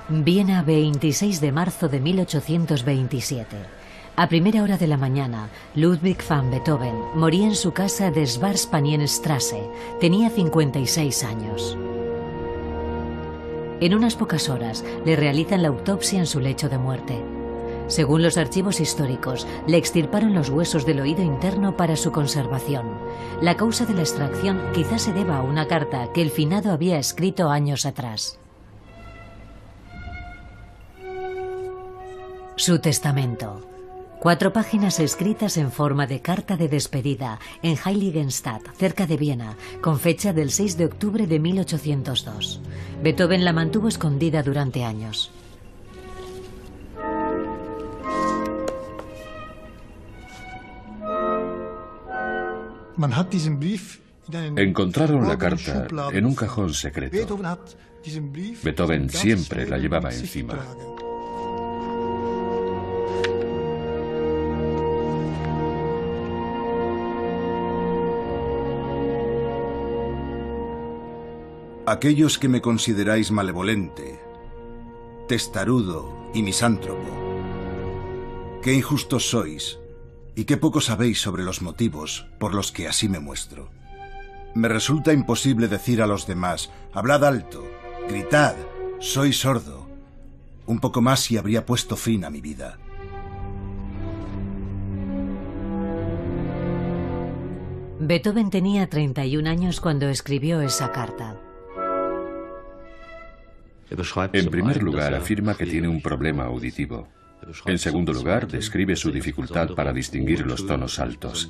Viena, 26 de marzo de 1827. A primera hora de la mañana, Ludwig van Beethoven moría en su casa de Schwarzpanienstraße. Tenía 56 años. En unas pocas horas le realizan la autopsia en su lecho de muerte. Según los archivos históricos, le extirparon los huesos del oído interno para su conservación. La causa de la extracción quizás se deba a una carta que el finado había escrito años atrás. Su testamento. 4 páginas escritas en forma de carta de despedida en Heiligenstadt, cerca de Viena, con fecha del 6 de octubre de 1802. Beethoven la mantuvo escondida durante años. Encontraron la carta en un cajón secreto. Beethoven siempre la llevaba encima. Aquellos que me consideráis malevolente, testarudo y misántropo, qué injustos sois y qué poco sabéis sobre los motivos por los que así me muestro. Me resulta imposible decir a los demás, hablad alto, gritad, soy sordo. Un poco más y habría puesto fin a mi vida. Beethoven tenía 31 años cuando escribió esa carta. En primer lugar, afirma que tiene un problema auditivo. En segundo lugar, describe su dificultad para distinguir los tonos altos.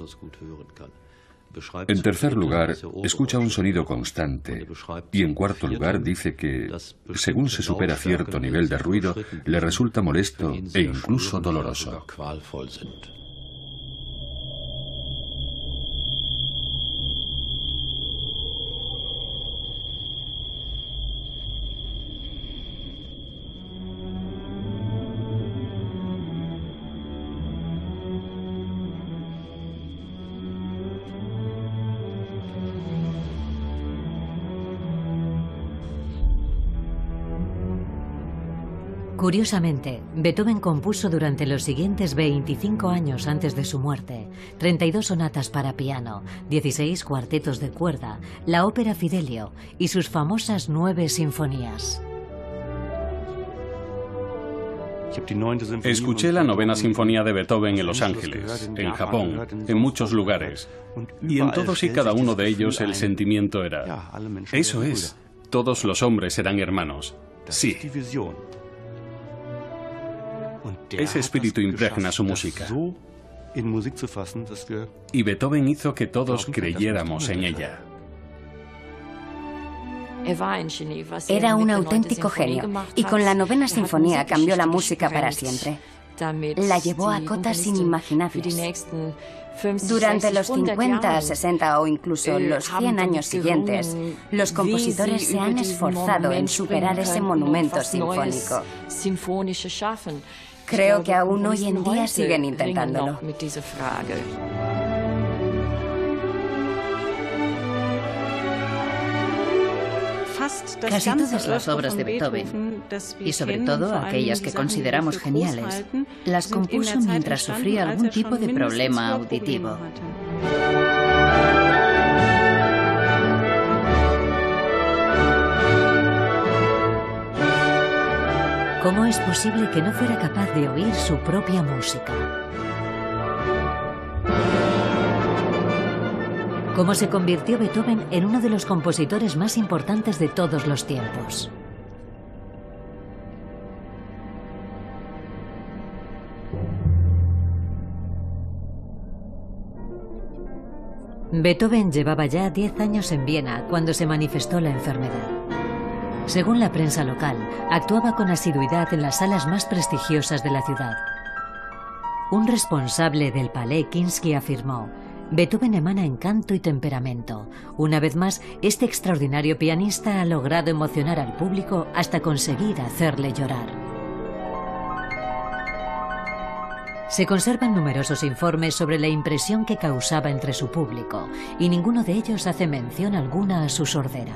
En tercer lugar, escucha un sonido constante. Y en cuarto lugar, dice que, según se supera cierto nivel de ruido, le resulta molesto e incluso doloroso. Curiosamente, Beethoven compuso durante los siguientes 25 años antes de su muerte 32 sonatas para piano, 16 cuartetos de cuerda, la ópera Fidelio y sus famosas 9 sinfonías. Escuché la 9ª sinfonía de Beethoven en Los Ángeles, en Japón, en muchos lugares. Y en todos y cada uno de ellos el sentimiento era: eso es, todos los hombres serán hermanos. Sí. Ese espíritu impregna su música. Y Beethoven hizo que todos creyéramos en ella. Era un auténtico genio, y con la 9ª sinfonía cambió la música para siempre. La llevó a cotas inimaginables. Durante los 50, 60 o incluso los 100 años siguientes, los compositores se han esforzado en superar ese monumento sinfónico. Creo que aún hoy en día siguen intentándolo. Casi todas las obras de Beethoven, y sobre todo aquellas que consideramos geniales, las compuso mientras sufría algún tipo de problema auditivo. ¿Cómo es posible que no fuera capaz de oír su propia música? ¿Cómo se convirtió Beethoven en uno de los compositores más importantes de todos los tiempos? Beethoven llevaba ya 10 años en Viena cuando se manifestó la enfermedad. Según la prensa local, actuaba con asiduidad en las salas más prestigiosas de la ciudad. Un responsable del Palais Kinski afirmó: Beethoven emana encanto y temperamento. Una vez más, este extraordinario pianista ha logrado emocionar al público hasta conseguir hacerle llorar. Se conservan numerosos informes sobre la impresión que causaba entre su público, y ninguno de ellos hace mención alguna a su sordera.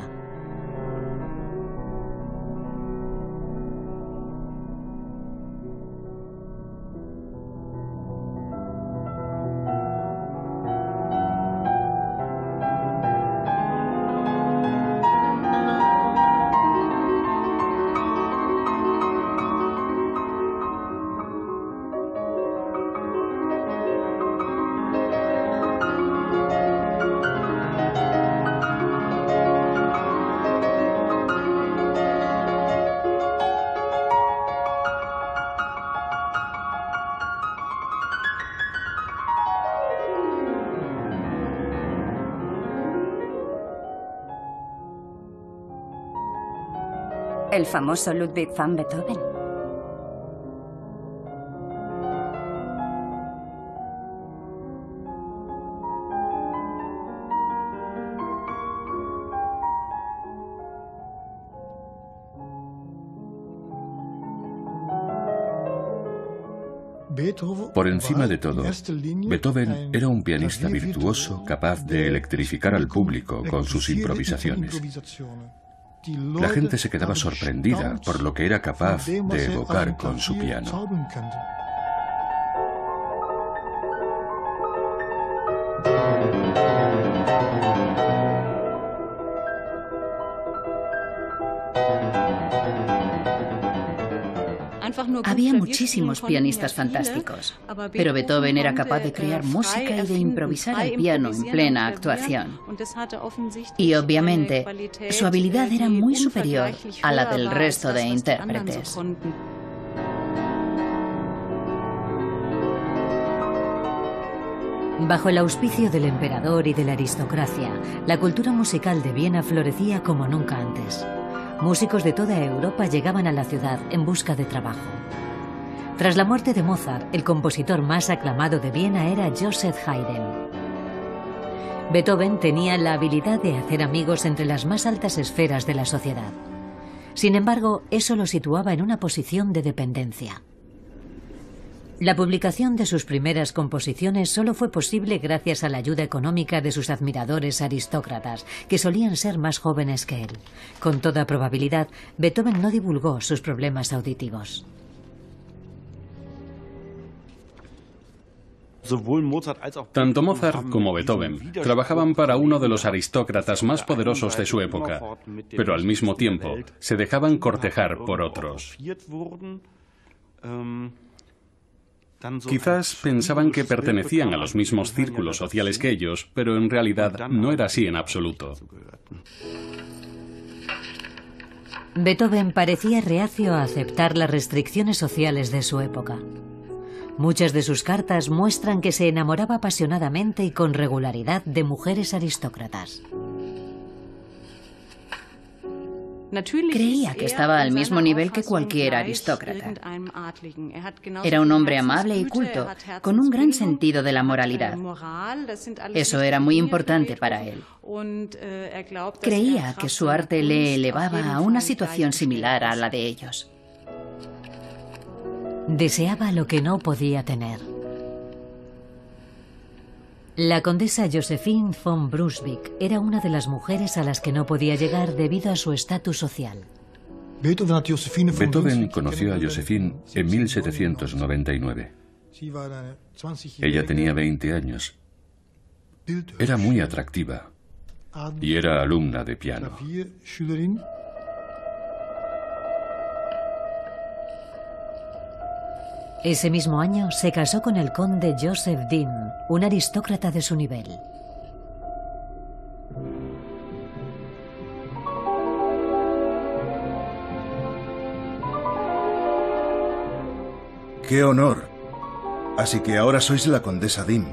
El famoso Ludwig van Beethoven. Por encima de todo, Beethoven era un pianista virtuoso capaz de electrificar al público con sus improvisaciones. La gente se quedaba sorprendida por lo que era capaz de evocar con su piano. Había muchísimos pianistas fantásticos, pero Beethoven era capaz de crear música y de improvisar al piano en plena actuación. Y obviamente, su habilidad era muy superior a la del resto de intérpretes. Bajo el auspicio del emperador y de la aristocracia, la cultura musical de Viena florecía como nunca antes. Músicos de toda Europa llegaban a la ciudad en busca de trabajo. Tras la muerte de Mozart, el compositor más aclamado de Viena era Joseph Haydn. Beethoven tenía la habilidad de hacer amigos entre las más altas esferas de la sociedad. Sin embargo, eso lo situaba en una posición de dependencia. La publicación de sus primeras composiciones solo fue posible gracias a la ayuda económica de sus admiradores aristócratas, que solían ser más jóvenes que él. Con toda probabilidad, Beethoven no divulgó sus problemas auditivos. Tanto Mozart como Beethoven trabajaban para uno de los aristócratas más poderosos de su época, pero al mismo tiempo se dejaban cortejar por otros. Quizás pensaban que pertenecían a los mismos círculos sociales que ellos, pero en realidad no era así en absoluto. Beethoven parecía reacio a aceptar las restricciones sociales de su época. Muchas de sus cartas muestran que se enamoraba apasionadamente y con regularidad de mujeres aristócratas. Creía que estaba al mismo nivel que cualquier aristócrata. Era un hombre amable y culto, con un gran sentido de la moralidad. Eso era muy importante para él. Creía que su arte le elevaba a una situación similar a la de ellos. Deseaba lo que no podía tener. La condesa Josephine von Brunswick era una de las mujeres a las que no podía llegar debido a su estatus social. Beethoven conoció a Josephine en 1799. Ella tenía 20 años. Era muy atractiva y era alumna de piano. Ese mismo año se casó con el conde Joseph Dean, un aristócrata de su nivel. ¡Qué honor! Así que ahora sois la condesa Dean.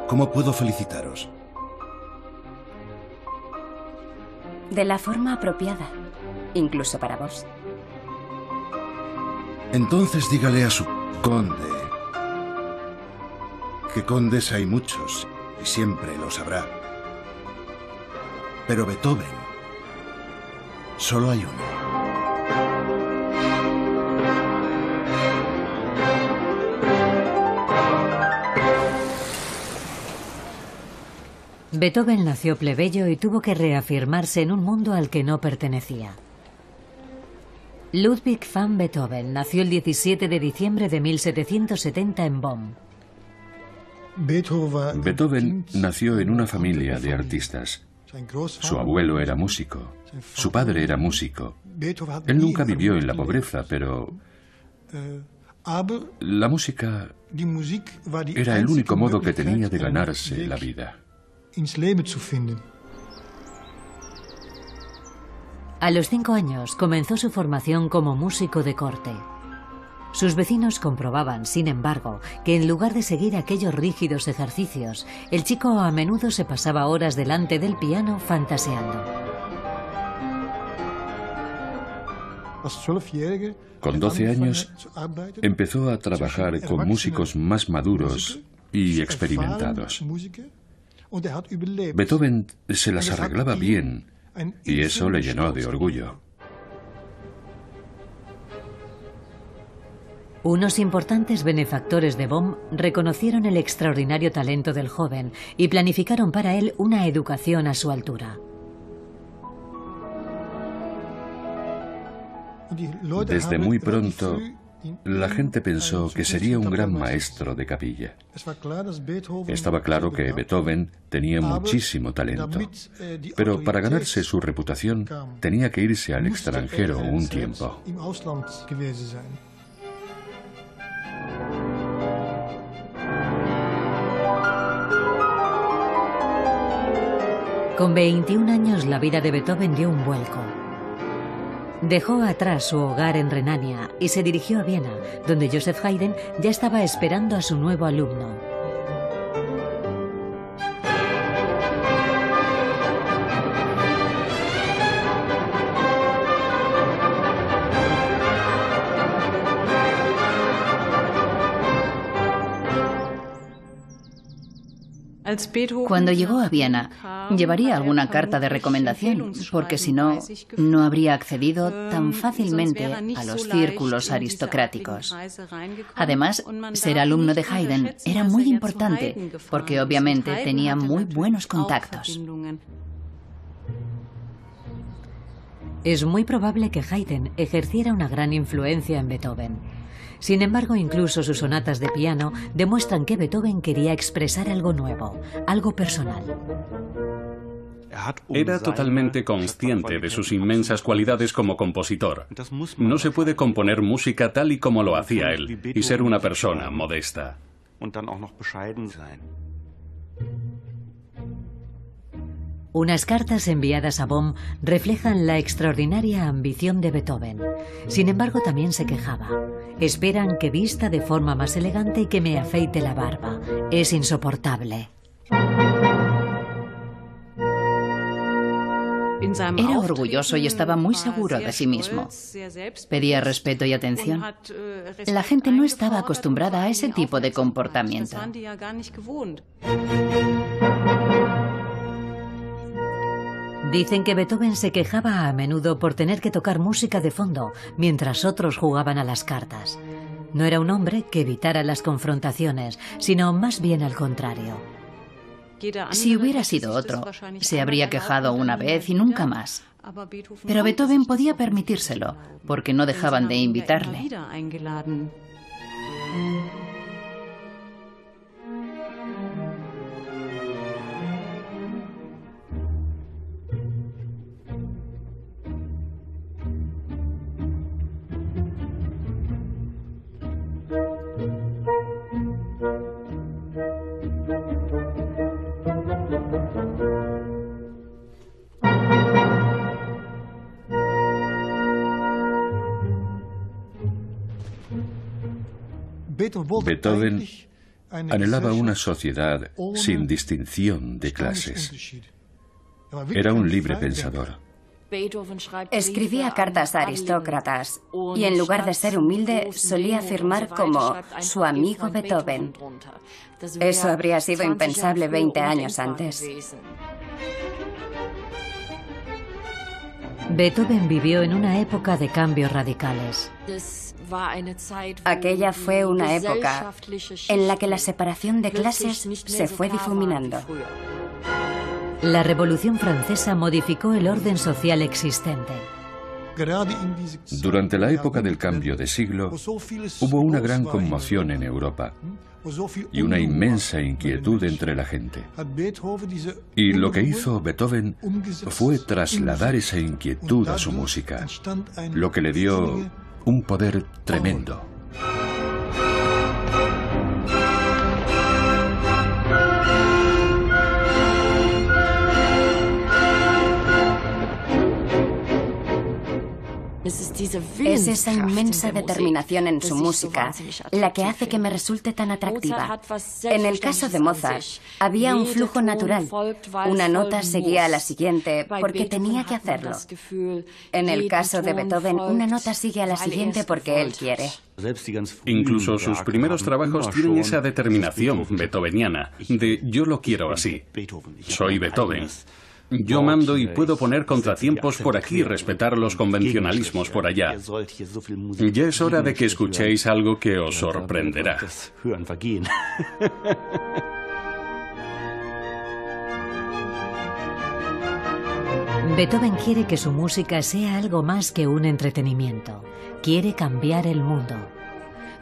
¿Cómo puedo felicitaros? De la forma apropiada, incluso para vos. Entonces dígale a su conde que condes hay muchos y siempre los habrá. Pero Beethoven, solo hay uno. Beethoven nació plebeyo y tuvo que reafirmarse en un mundo al que no pertenecía. Ludwig van Beethoven nació el 17 de diciembre de 1770 en Bonn. Beethoven nació en una familia de artistas. Su abuelo era músico, su padre era músico. Él nunca vivió en la pobreza, pero la música era el único modo que tenía de ganarse la vida. A los 5 años comenzó su formación como músico de corte. Sus vecinos comprobaban, sin embargo, que en lugar de seguir aquellos rígidos ejercicios, el chico a menudo se pasaba horas delante del piano fantaseando. Con 12 años empezó a trabajar con músicos más maduros y experimentados. Beethoven se las arreglaba bien y eso le llenó de orgullo. Unos importantes benefactores de Bohm reconocieron el extraordinario talento del joven y planificaron para él una educación a su altura. Desde muy pronto, la gente pensó que sería un gran maestro de capilla. Estaba claro que Beethoven tenía muchísimo talento, pero para ganarse su reputación tenía que irse al extranjero un tiempo. Con 21 años la vida de Beethoven dio un vuelco. Dejó atrás su hogar en Renania y se dirigió a Viena, donde Joseph Haydn ya estaba esperando a su nuevo alumno. Cuando llegó a Viena, llevaría alguna carta de recomendación, porque si no, no habría accedido tan fácilmente a los círculos aristocráticos. Además, ser alumno de Haydn era muy importante, porque obviamente tenía muy buenos contactos. Es muy probable que Haydn ejerciera una gran influencia en Beethoven. Sin embargo, incluso sus sonatas de piano demuestran que Beethoven quería expresar algo nuevo, algo personal. Era totalmente consciente de sus inmensas cualidades como compositor. No se puede componer música tal y como lo hacía él y ser una persona modesta. Unas cartas enviadas a Bohm reflejan la extraordinaria ambición de Beethoven. Sin embargo, también se quejaba. Esperan que vista de forma más elegante y que me afeite la barba. Es insoportable. Era orgulloso y estaba muy seguro de sí mismo. Pedía respeto y atención. La gente no estaba acostumbrada a ese tipo de comportamiento. Dicen que Beethoven se quejaba a menudo por tener que tocar música de fondo mientras otros jugaban a las cartas. No era un hombre que evitara las confrontaciones, sino más bien al contrario. Si hubiera sido otro, se habría quejado una vez y nunca más. Pero Beethoven podía permitírselo, porque no dejaban de invitarle. Beethoven anhelaba una sociedad sin distinción de clases. Era un libre pensador. Escribía cartas a aristócratas y en lugar de ser humilde solía afirmar como su amigo Beethoven. Eso habría sido impensable 20 años antes. Beethoven vivió en una época de cambios radicales. Aquella fue una época en la que la separación de clases se fue difuminando. La Revolución Francesa modificó el orden social existente. Durante la época del cambio de siglo, hubo una gran conmoción en Europa y una inmensa inquietud entre la gente. Y lo que hizo Beethoven fue trasladar esa inquietud a su música, lo que le dio un poder tremendo. Es esa inmensa determinación en su música la que hace que me resulte tan atractiva. En el caso de Mozart, había un flujo natural. Una nota seguía a la siguiente porque tenía que hacerlo. En el caso de Beethoven, una nota sigue a la siguiente porque él quiere. Incluso sus primeros trabajos tienen esa determinación beethoveniana de yo lo quiero así. Soy Beethoven. Yo mando y puedo poner contratiempos por aquí y respetar los convencionalismos por allá. Ya es hora de que escuchéis algo que os sorprenderá. Beethoven quiere que su música sea algo más que un entretenimiento. Quiere cambiar el mundo.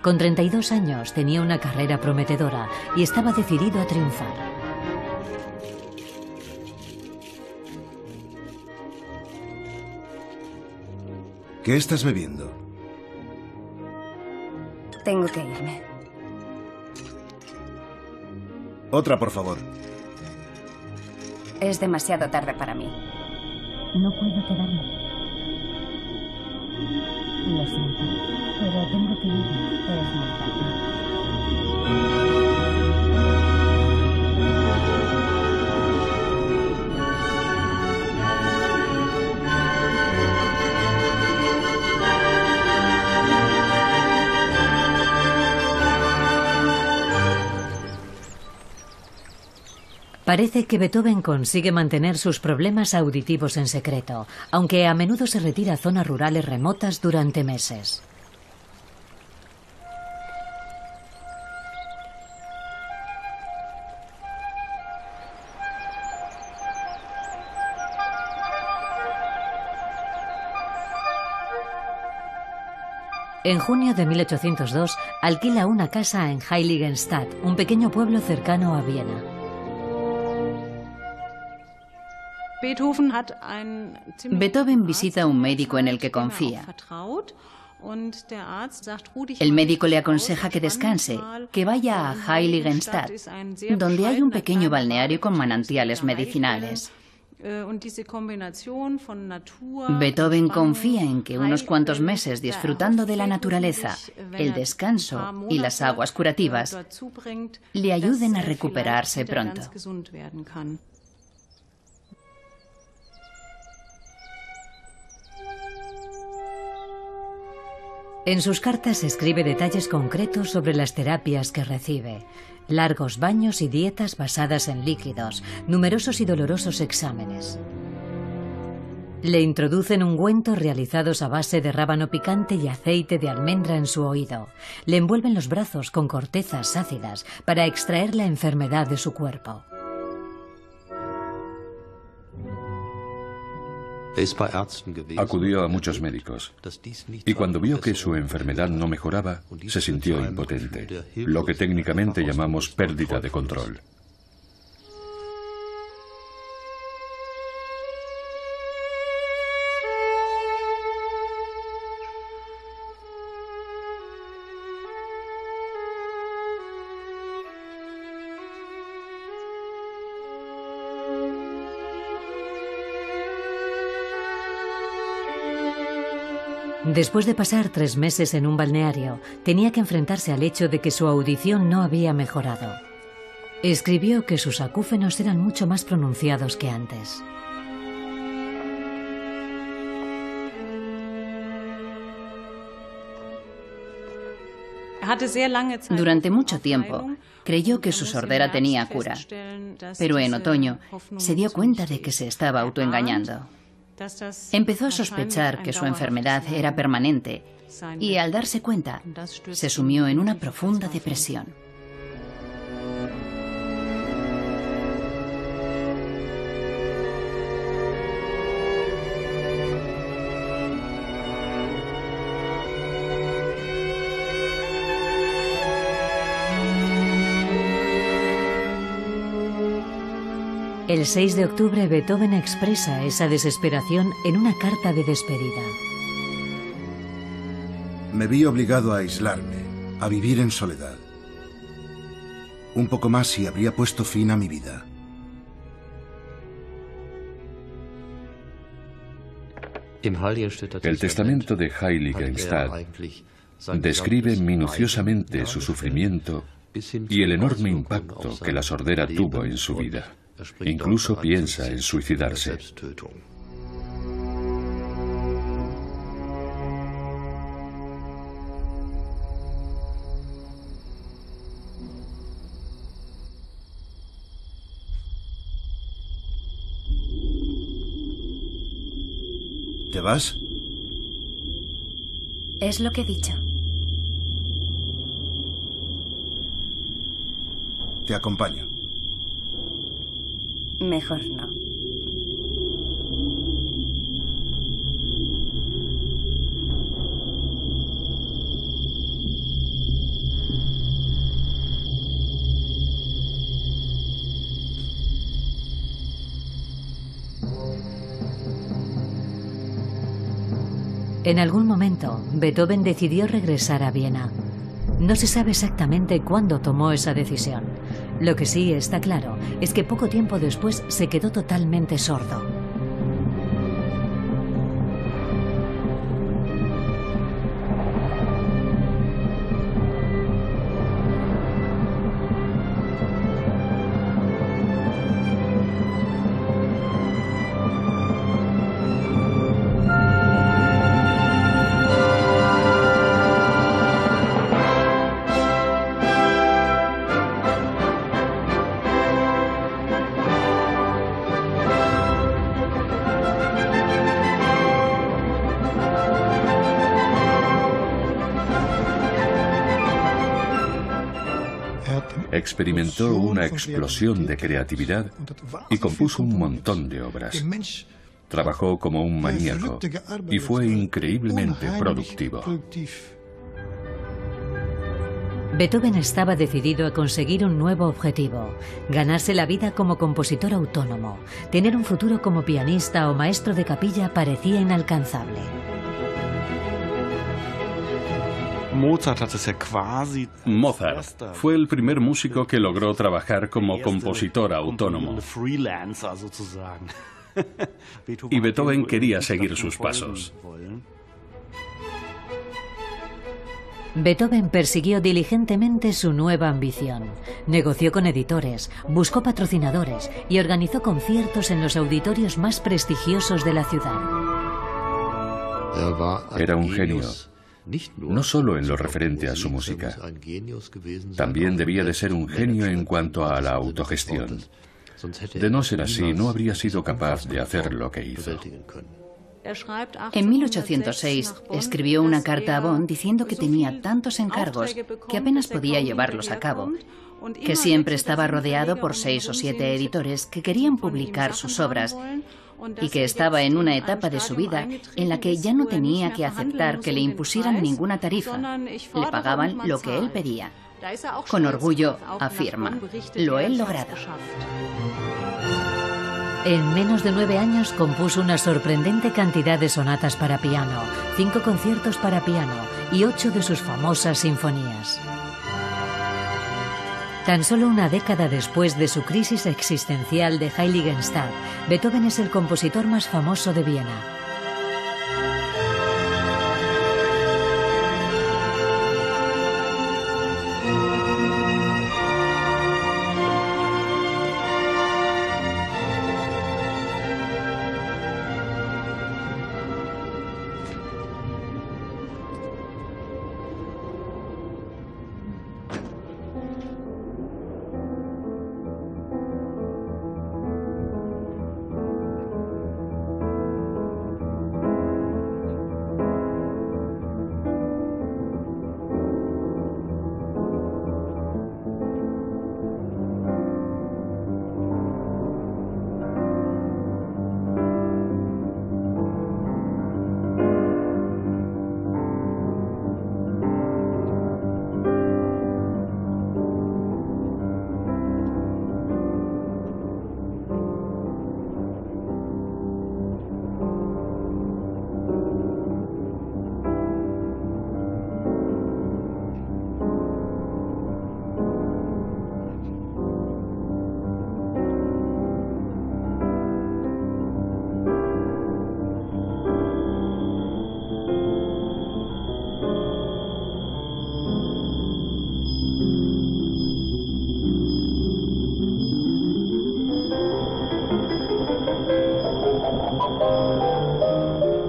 Con 32 años tenía una carrera prometedora y estaba decidido a triunfar. ¿Qué estás bebiendo? Tengo que irme. Otra, por favor. Es demasiado tarde para mí. No puedo quedarme. Lo siento, pero tengo que irme. Es muy tarde. Parece que Beethoven consigue mantener sus problemas auditivos en secreto, aunque a menudo se retira a zonas rurales remotas durante meses. En junio de 1802 alquila una casa en Heiligenstadt, un pequeño pueblo cercano a Viena. Beethoven visita a un médico en el que confía. El médico le aconseja que descanse, que vaya a Heiligenstadt, donde hay un pequeño balneario con manantiales medicinales. Beethoven confía en que unos cuantos meses disfrutando de la naturaleza, el descanso y las aguas curativas le ayuden a recuperarse pronto. En sus cartas escribe detalles concretos sobre las terapias que recibe. Largos baños y dietas basadas en líquidos, numerosos y dolorosos exámenes. Le introducen ungüentos realizados a base de rábano picante y aceite de almendra en su oído. Le envuelven los brazos con cortezas ácidas para extraer la enfermedad de su cuerpo. Acudió a muchos médicos y cuando vio que su enfermedad no mejoraba, se sintió impotente, lo que técnicamente llamamos pérdida de control. Después de pasar 3 meses en un balneario, tenía que enfrentarse al hecho de que su audición no había mejorado. Escribió que sus acúfenos eran mucho más pronunciados que antes. Durante mucho tiempo creyó que su sordera tenía cura, pero en otoño se dio cuenta de que se estaba autoengañando. Empezó a sospechar que su enfermedad era permanente y al darse cuenta se sumió en una profunda depresión. El 6 de octubre Beethoven expresa esa desesperación en una carta de despedida. Me vi obligado a aislarme, a vivir en soledad. Un poco más y habría puesto fin a mi vida. El testamento de Heiligenstadt describe minuciosamente su sufrimiento y el enorme impacto que la sordera tuvo en su vida. Incluso piensa en suicidarse. ¿Te vas? Es lo que he dicho. Te acompaño. Mejor no. En algún momento, Beethoven decidió regresar a Viena. No se sabe exactamente cuándo tomó esa decisión. Lo que sí está claro es que poco tiempo después se quedó totalmente sordo. Experimentó una explosión de creatividad y compuso un montón de obras. Trabajó como un maníaco y fue increíblemente productivo. Beethoven estaba decidido a conseguir un nuevo objetivo: ganarse la vida como compositor autónomo. Tener un futuro como pianista o maestro de capilla parecía inalcanzable. Mozart fue el primer músico que logró trabajar como compositor autónomo. Y Beethoven quería seguir sus pasos. Beethoven persiguió diligentemente su nueva ambición. Negoció con editores, buscó patrocinadores y organizó conciertos en los auditorios más prestigiosos de la ciudad. Era un genio, no solo en lo referente a su música. También debía de ser un genio en cuanto a la autogestión. De no ser así, no habría sido capaz de hacer lo que hizo. En 1806 escribió una carta a Bonn diciendo que tenía tantos encargos que apenas podía llevarlos a cabo, que siempre estaba rodeado por 6 o 7 editores que querían publicar sus obras y que estaba en una etapa de su vida en la que ya no tenía que aceptar que le impusieran ninguna tarifa. Le pagaban lo que él pedía. Con orgullo afirma: lo he logrado. En menos de 9 años compuso una sorprendente cantidad de sonatas para piano, 5 conciertos para piano y 8 de sus famosas sinfonías. Tan solo una década después de su crisis existencial de Heiligenstadt, Beethoven es el compositor más famoso de Viena.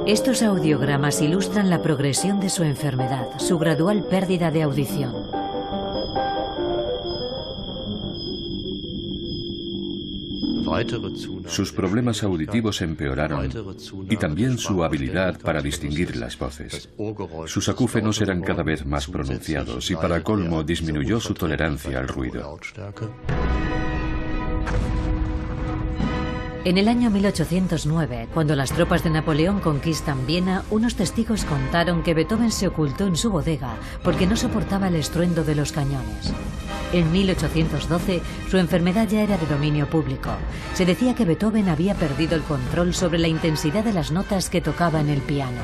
Estos audiogramas ilustran la progresión de su enfermedad, su gradual pérdida de audición. Sus problemas auditivos empeoraron y también su habilidad para distinguir las voces. Sus acúfenos eran cada vez más pronunciados y para colmo disminuyó su tolerancia al ruido. En el año 1809, cuando las tropas de Napoleón conquistan Viena, unos testigos contaron que Beethoven se ocultó en su bodega porque no soportaba el estruendo de los cañones. En 1812, su enfermedad ya era de dominio público. Se decía que Beethoven había perdido el control sobre la intensidad de las notas que tocaba en el piano.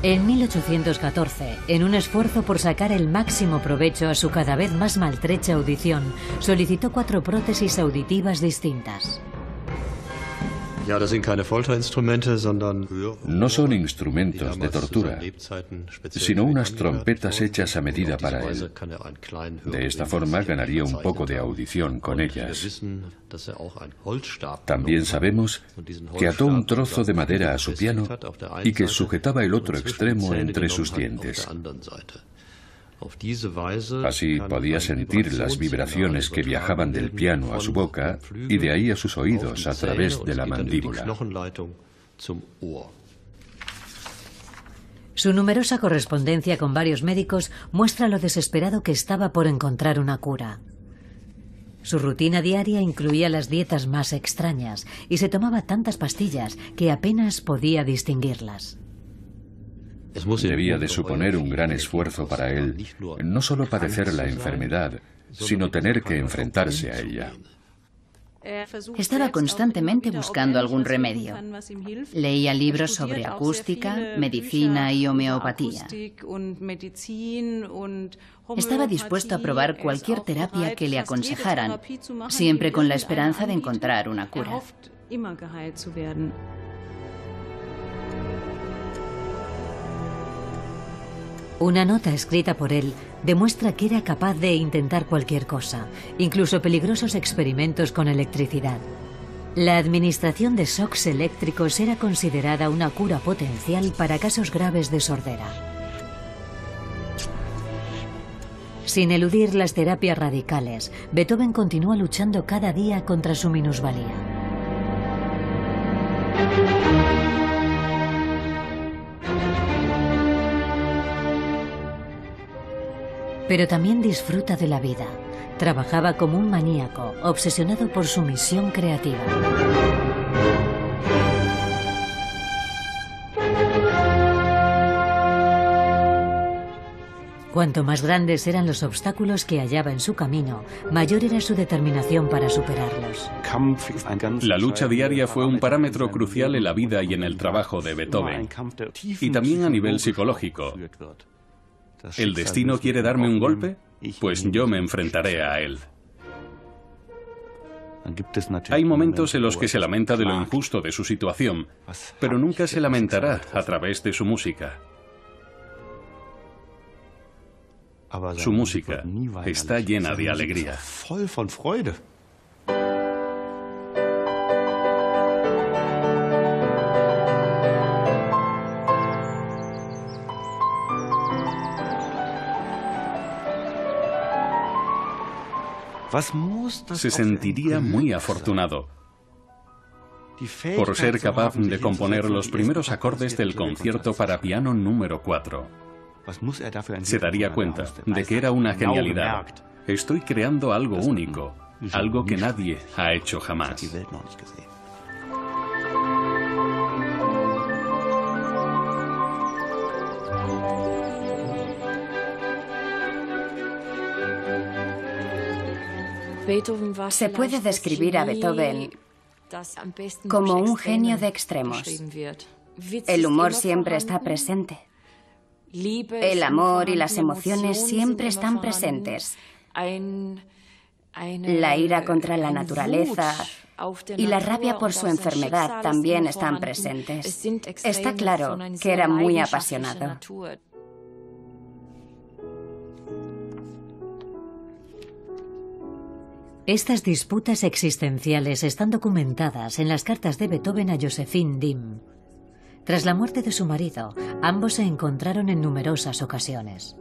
En 1814, en un esfuerzo por sacar el máximo provecho a su cada vez más maltrecha audición, solicitó 4 prótesis auditivas distintas. No son instrumentos de tortura, sino unas trompetas hechas a medida para él. De esta forma ganaría un poco de audición con ellas. También sabemos que ató un trozo de madera a su piano y que sujetaba el otro extremo entre sus dientes. Así podía sentir las vibraciones que viajaban del piano a su boca y de ahí a sus oídos a través de la mandíbula. Su numerosa correspondencia con varios médicos muestra lo desesperado que estaba por encontrar una cura. Su rutina diaria incluía las dietas más extrañas y se tomaba tantas pastillas que apenas podía distinguirlas. Debía de suponer un gran esfuerzo para él, no solo padecer la enfermedad, sino tener que enfrentarse a ella. Estaba constantemente buscando algún remedio. Leía libros sobre acústica, medicina y homeopatía. Estaba dispuesto a probar cualquier terapia que le aconsejaran, siempre con la esperanza de encontrar una cura. Una nota escrita por él demuestra que era capaz de intentar cualquier cosa, incluso peligrosos experimentos con electricidad. La administración de shocks eléctricos era considerada una cura potencial para casos graves de sordera. Sin eludir las terapias radicales, Beethoven continúa luchando cada día contra su minusvalía. Pero también disfruta de la vida. Trabajaba como un maníaco, obsesionado por su misión creativa. Cuanto más grandes eran los obstáculos que hallaba en su camino, mayor era su determinación para superarlos. La lucha diaria fue un parámetro crucial en la vida y en el trabajo de Beethoven, y también a nivel psicológico. ¿El destino quiere darme un golpe? Pues yo me enfrentaré a él. Hay momentos en los que se lamenta de lo injusto de su situación, pero nunca se lamentará a través de su música. Su música está llena de alegría. Se sentiría muy afortunado por ser capaz de componer los primeros acordes del concierto para piano número 4. Se daría cuenta de que era una genialidad. Estoy creando algo único, algo que nadie ha hecho jamás. Se puede describir a Beethoven como un genio de extremos. El humor siempre está presente. El amor y las emociones siempre están presentes. La ira contra la naturaleza y la rabia por su enfermedad también están presentes. Está claro que era muy apasionado. Estas disputas existenciales están documentadas en las cartas de Beethoven a Josephine Dimm. Tras la muerte de su marido, ambos se encontraron en numerosas ocasiones.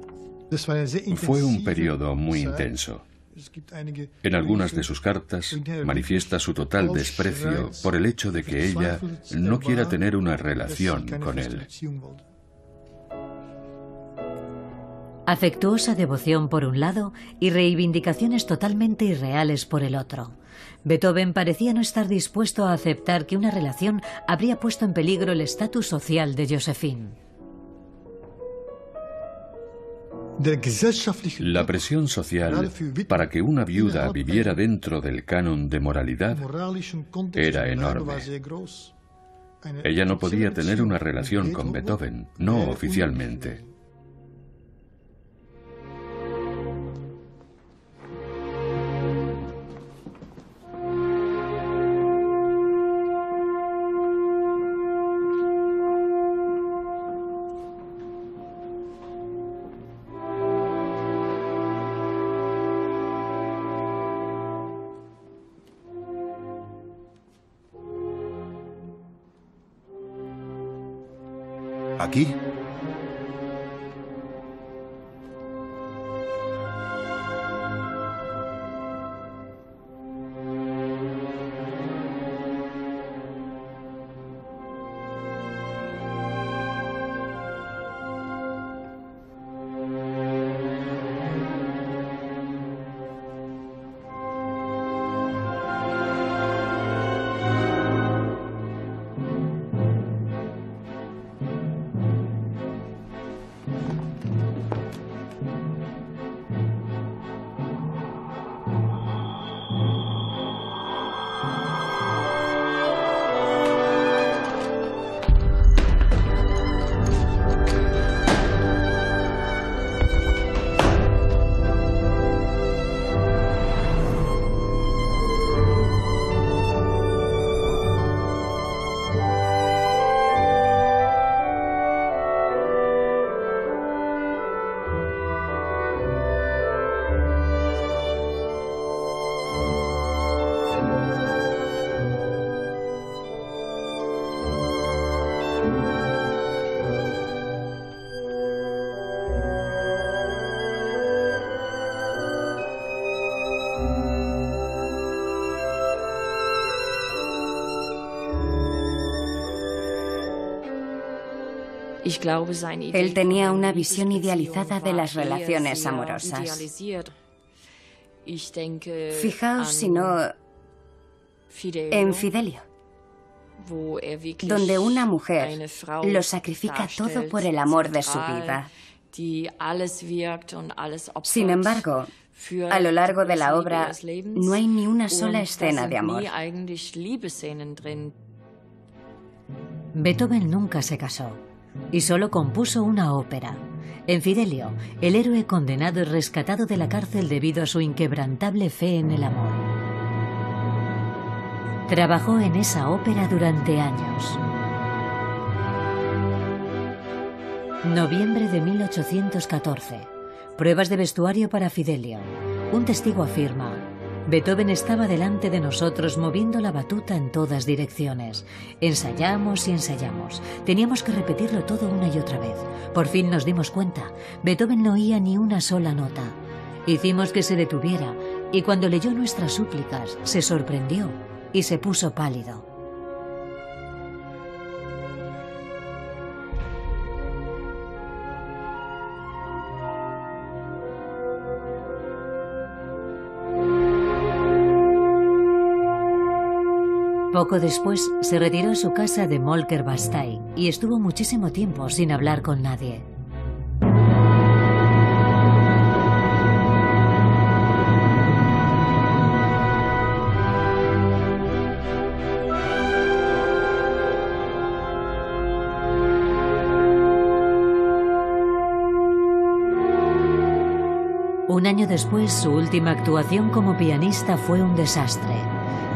Fue un periodo muy intenso. En algunas de sus cartas manifiesta su total desprecio por el hecho de que ella no quiera tener una relación con él. Afectuosa devoción por un lado y reivindicaciones totalmente irreales por el otro. Beethoven parecía no estar dispuesto a aceptar que una relación habría puesto en peligro el estatus social de Josephine. La presión social para que una viuda viviera dentro del canon de moralidad era enorme. Ella no podía tener una relación con Beethoven, no oficialmente. ¿Aquí? Él tenía una visión idealizada de las relaciones amorosas. Fijaos si no en Fidelio, donde una mujer lo sacrifica todo por el amor de su vida. Sin embargo, a lo largo de la obra no hay ni una sola escena de amor. Beethoven nunca se casó y solo compuso una ópera. En Fidelio, el héroe condenado y rescatado de la cárcel debido a su inquebrantable fe en el amor. Trabajó en esa ópera durante años. Noviembre de 1814. Pruebas de vestuario para Fidelio. Un testigo afirma: Beethoven estaba delante de nosotros moviendo la batuta en todas direcciones. Ensayamos y ensayamos. Teníamos que repetirlo todo una y otra vez. Por fin nos dimos cuenta. Beethoven no oía ni una sola nota. Hicimos que se detuviera y cuando leyó nuestras súplicas se sorprendió y se puso pálido. Poco después se retiró a su casa de Molkerbastei y estuvo muchísimo tiempo sin hablar con nadie. Un año después, su última actuación como pianista fue un desastre.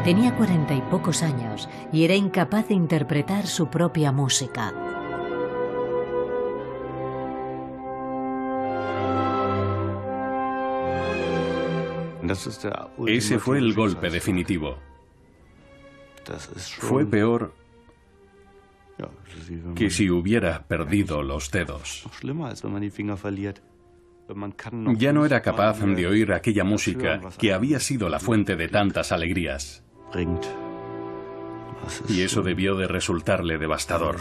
Tenía 40 y pocos años y era incapaz de interpretar su propia música. Ese fue el golpe definitivo. Fue peor que si hubiera perdido los dedos. Ya no era capaz de oír aquella música que había sido la fuente de tantas alegrías. Y eso debió de resultarle devastador.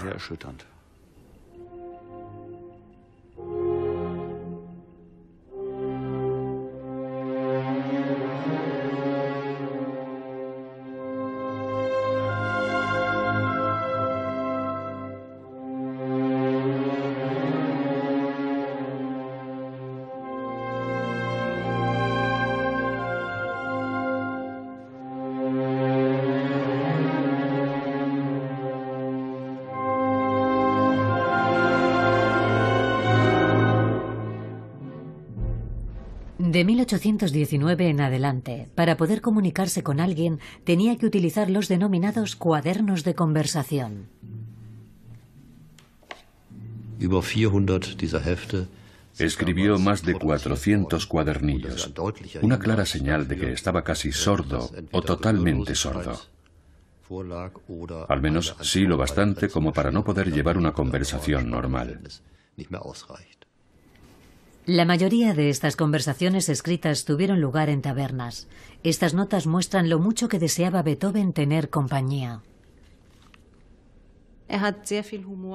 De 1819 en adelante, para poder comunicarse con alguien, tenía que utilizar los denominados cuadernos de conversación. Escribió más de 400 cuadernillos, una clara señal de que estaba casi sordo o totalmente sordo. Al menos sí lo bastante como para no poder llevar una conversación normal. La mayoría de estas conversaciones escritas tuvieron lugar en tabernas. Estas notas muestran lo mucho que deseaba Beethoven tener compañía.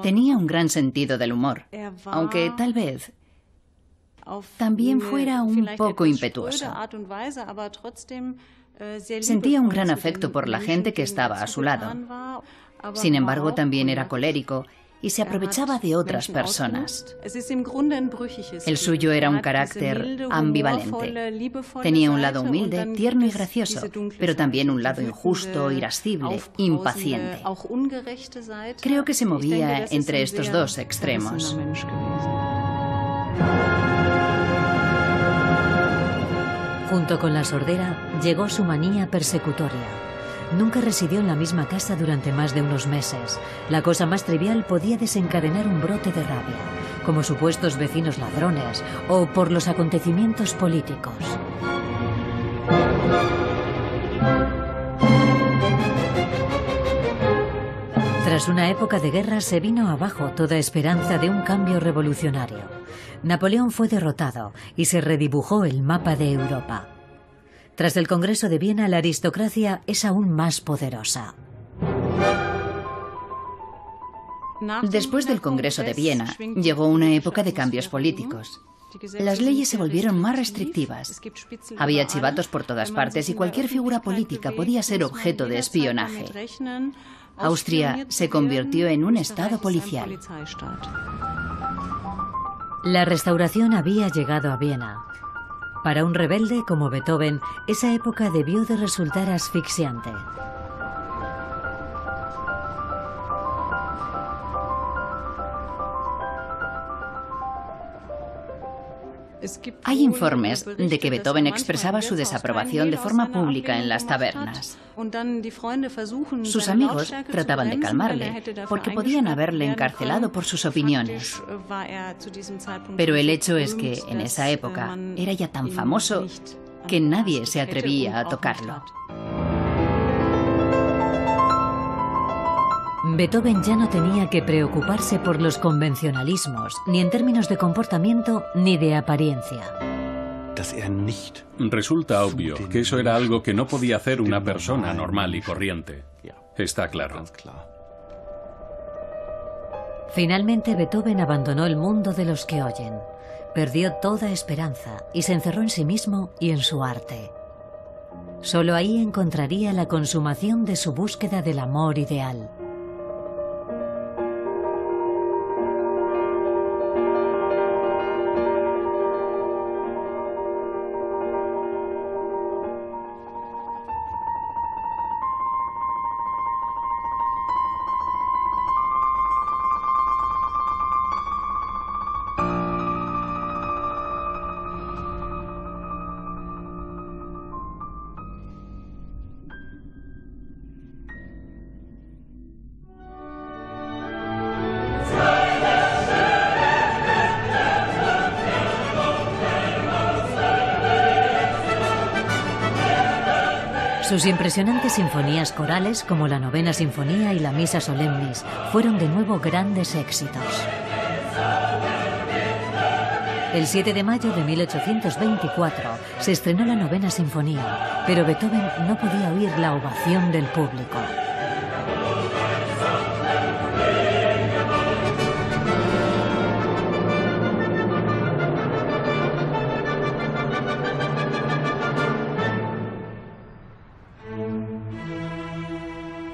Tenía un gran sentido del humor, aunque tal vez también fuera un poco impetuoso. Sentía un gran afecto por la gente que estaba a su lado. Sin embargo, también era colérico y se aprovechaba de otras personas. El suyo era un carácter ambivalente. Tenía un lado humilde, tierno y gracioso, pero también un lado injusto, irascible, impaciente. Creo que se movía entre estos dos extremos. Junto con la sordera, llegó su manía persecutoria. Nunca residió en la misma casa durante más de unos meses. La cosa más trivial podía desencadenar un brote de rabia, como supuestos vecinos ladrones o por los acontecimientos políticos. Tras una época de guerra se vino abajo toda esperanza de un cambio revolucionario. Napoleón fue derrotado y se redibujó el mapa de Europa. Tras el Congreso de Viena, la aristocracia es aún más poderosa. Después del Congreso de Viena, llegó una época de cambios políticos. Las leyes se volvieron más restrictivas. Había chivatos por todas partes y cualquier figura política podía ser objeto de espionaje. Austria se convirtió en un estado policial. La restauración había llegado a Viena. Para un rebelde como Beethoven, esa época debió de resultar asfixiante. Hay informes de que Beethoven expresaba su desaprobación de forma pública en las tabernas. Sus amigos trataban de calmarle, porque podían haberle encarcelado por sus opiniones. Pero el hecho es que, en esa época, era ya tan famoso que nadie se atrevía a tocarlo. Beethoven ya no tenía que preocuparse por los convencionalismos, ni en términos de comportamiento ni de apariencia. Resulta obvio que eso era algo que no podía hacer una persona normal y corriente. Está claro. Finalmente Beethoven abandonó el mundo de los que oyen. Perdió toda esperanza y se encerró en sí mismo y en su arte. Solo ahí encontraría la consumación de su búsqueda del amor ideal. Sus impresionantes sinfonías corales, como la Novena Sinfonía y la Misa Solemnis, fueron de nuevo grandes éxitos. El 7 de mayo de 1824 se estrenó la Novena Sinfonía, pero Beethoven no podía oír la ovación del público.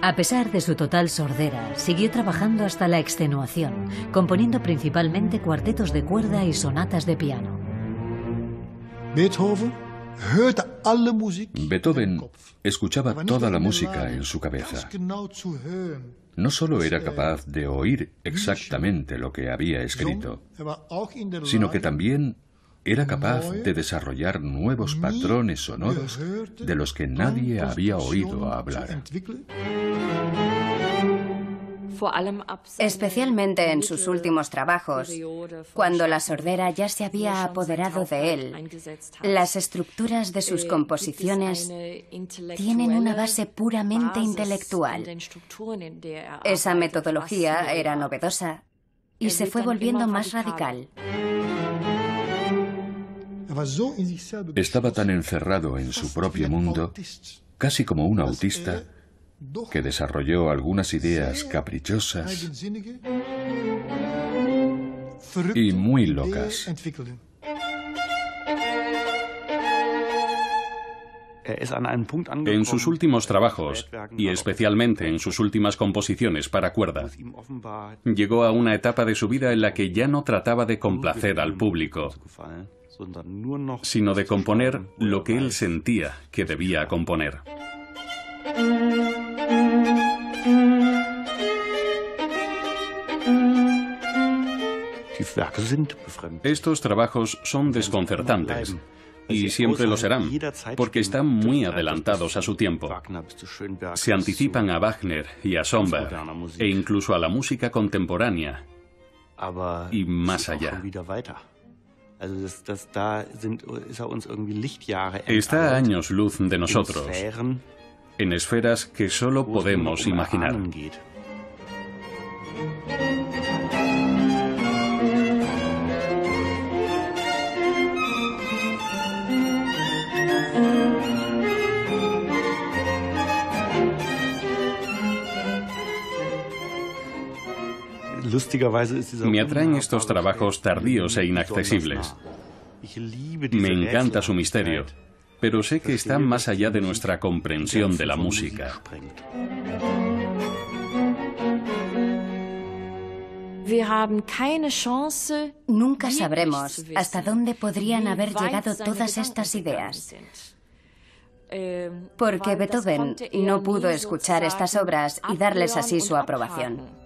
A pesar de su total sordera, siguió trabajando hasta la extenuación, componiendo principalmente cuartetos de cuerda y sonatas de piano. Beethoven escuchaba toda la música en su cabeza. No solo era capaz de oír exactamente lo que había escrito, sino que también era capaz de desarrollar nuevos patrones sonoros de los que nadie había oído hablar. Especialmente en sus últimos trabajos, cuando la sordera ya se había apoderado de él, las estructuras de sus composiciones tienen una base puramente intelectual. Esa metodología era novedosa y se fue volviendo más radical. Estaba tan encerrado en su propio mundo, casi como un autista, que desarrolló algunas ideas caprichosas y muy locas. En sus últimos trabajos, y especialmente en sus últimas composiciones para cuerda, llegó a una etapa de su vida en la que ya no trataba de complacer al público, sino de componer lo que él sentía que debía componer. Estos trabajos son desconcertantes, y siempre lo serán, porque están muy adelantados a su tiempo. Se anticipan a Wagner y a Schönberg, e incluso a la música contemporánea, y más allá. Está a años luz de nosotros, en esferas que solo podemos imaginar. Me atraen estos trabajos tardíos e inaccesibles. Me encanta su misterio, pero sé que está más allá de nuestra comprensión de la música. Nunca sabremos hasta dónde podrían haber llegado todas estas ideas. Porque Beethoven no pudo escuchar estas obras y darles así su aprobación.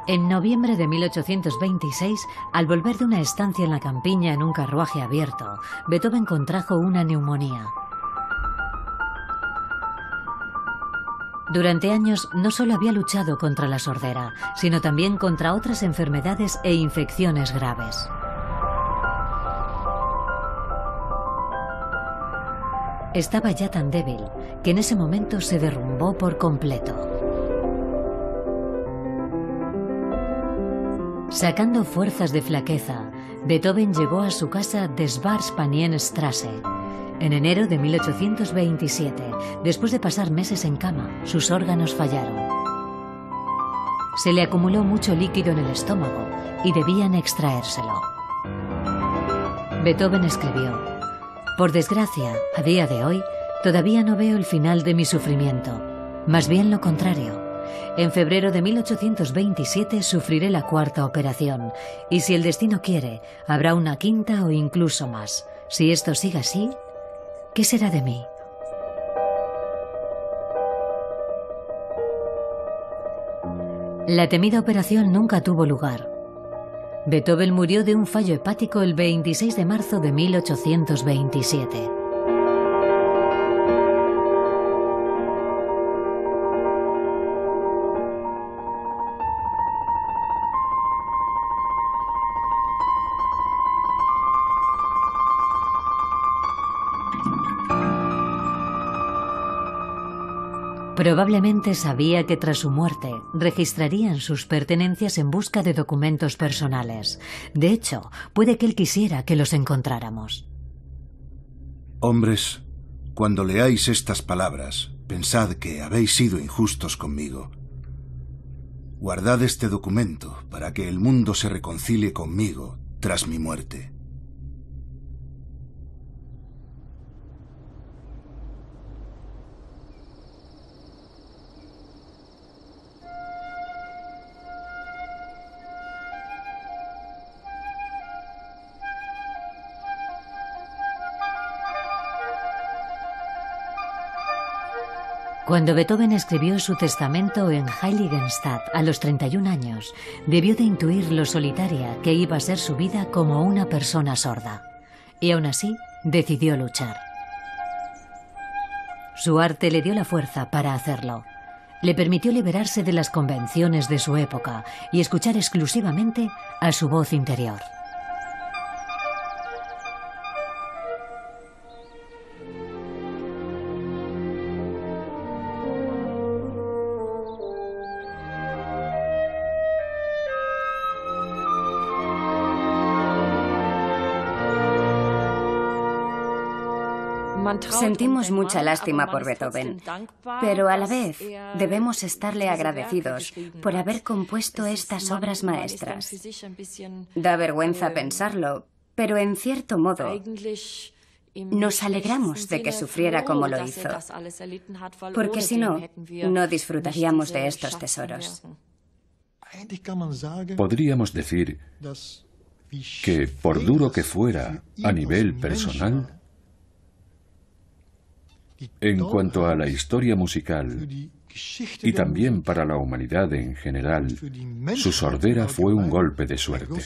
En noviembre de 1826, al volver de una estancia en la campiña en un carruaje abierto, Beethoven contrajo una neumonía. Durante años no solo había luchado contra la sordera, sino también contra otras enfermedades e infecciones graves. Estaba ya tan débil que en ese momento se derrumbó por completo. Sacando fuerzas de flaqueza, Beethoven llegó a su casa de Schwarzpanienstraße En enero de 1827, después de pasar meses en cama, sus órganos fallaron. Se le acumuló mucho líquido en el estómago y debían extraérselo. Beethoven escribió: «Por desgracia, a día de hoy, todavía no veo el final de mi sufrimiento. Más bien lo contrario. En febrero de 1827 sufriré la 4ª operación, y si el destino quiere, habrá una 5ª o incluso más. Si esto sigue así, ¿qué será de mí?». La temida operación nunca tuvo lugar. Beethoven murió de un fallo hepático el 26 de marzo de 1827. Probablemente sabía que tras su muerte registrarían sus pertenencias en busca de documentos personales. De hecho, puede que él quisiera que los encontráramos. Hombres, cuando leáis estas palabras, pensad que habéis sido injustos conmigo. Guardad este documento para que el mundo se reconcilie conmigo tras mi muerte. Cuando Beethoven escribió su testamento en Heiligenstadt a los 31 años, debió de intuir lo solitaria que iba a ser su vida como una persona sorda. Y aún así, decidió luchar. Su arte le dio la fuerza para hacerlo. Le permitió liberarse de las convenciones de su época y escuchar exclusivamente a su voz interior. Sentimos mucha lástima por Beethoven, pero a la vez debemos estarle agradecidos por haber compuesto estas obras maestras. Da vergüenza pensarlo, pero en cierto modo nos alegramos de que sufriera como lo hizo, porque si no, no disfrutaríamos de estos tesoros. Podríamos decir que, por duro que fuera a nivel personal, en cuanto a la historia musical y también para la humanidad en general, su sordera fue un golpe de suerte.